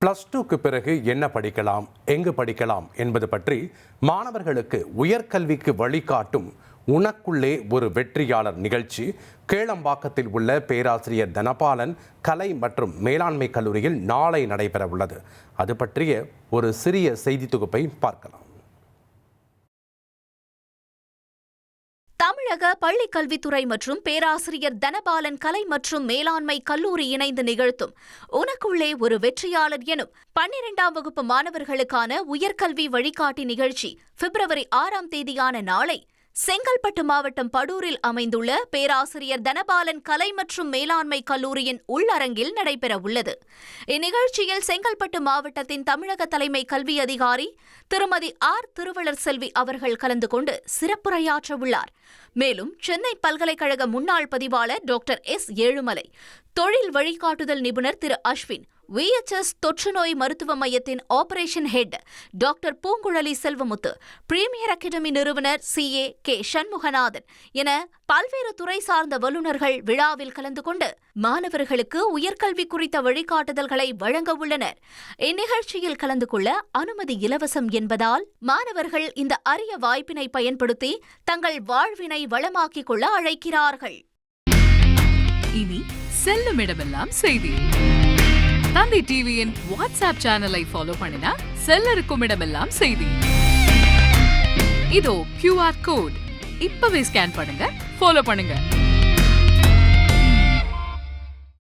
+2க்கு பிறகு என்ன படிக்கலாம், எங்கு படிக்கலாம் என்பது பற்றி மாணவர்களுக்கு உயர்கல்விக்கு வழிகாட்டும் உனக்குள்ளே ஒரு வெற்றியாளர் நிகழ்ச்சி கேளம்பாக்கத்தில் உள்ள பேராசிரியர் தனபாலன் கலை மற்றும் மேலாண்மை கல்லூரியில் நாளை நடைபெற உள்ளது. அது பற்றிய ஒரு சிறிய செய்தி தொகுப்பை பார்க்கலாம். தமிழக பள்ளிக்கல்வித்துறை மற்றும் பேராசிரியர் தனபாலன் கலை மற்றும் மேலாண்மை கல்லூரி இணைந்து நிகழ்த்தும் உனக்குள்ளே ஒரு வெற்றியாளர் எனும் 12ஆம் வகுப்பு மாணவர்களுக்கான உயர்கல்வி வழிகாட்டி நிகழ்ச்சி பிப்ரவரி 6ஆம் தேதியான நாளை செங்கல்பட்டு மாவட்டம் படூரில் அமைந்துள்ள பேராசிரியர் தனபாலன் கலை மற்றும் மேலாண்மை கல்லூரியின் உள்ளரங்கில் நடைபெற உள்ளது. இந்நிகழ்ச்சியில் செங்கல்பட்டு மாவட்டத்தின் தமிழக தலைமை கல்வி அதிகாரி திருமதி திருவளர் செல்வி அவர்கள் கலந்து கொண்டு சிறப்புரையாற்ற உள்ளார். மேலும் சென்னை பல்கலைக்கழக முன்னாள் பதிவாளர் டாக்டர் ஏழுமலை, தொழில் வழிகாட்டுதல் நிபுணர் திரு அஸ்வின், VHS தொற்றுநோய் மருத்துவ மையத்தின் operation head doctor Poonguzhali Selvamuthu, premier academy நிறுவனர் CA கே சண்முகநாதன் என பல்வேறு துறை சார்ந்த வல்லுநர்கள் விழாவில் கலந்து கொண்டு மாணவர்களுக்கு உயர்கல்வி குறித்த வழிகாட்டுதல்களை வழங்க உள்ளனர். இந்நிகழ்ச்சியில் கலந்து கொள்ள அனுமதி இலவசம் என்பதால் மாணவர்கள் இந்த அரிய வாய்ப்பினை பயன்படுத்தி தங்கள் வாழ்வினை வளமாக்கிக் கொள்ள அழைக்கிறார்கள். இனி செல்லும் இடமெல்லாம் செய்தி. தந்தி டிவியின் வாட்ஸ்அப் சேனலை ஃபாலோ பண்ணினா செல்ல இருக்கும் இடமெல்லாம் செய்தி. இதோ QR கோட் இப்பவே ஸ்கேன் பண்ணுங்க, ஃபாலோ பண்ணுங்க.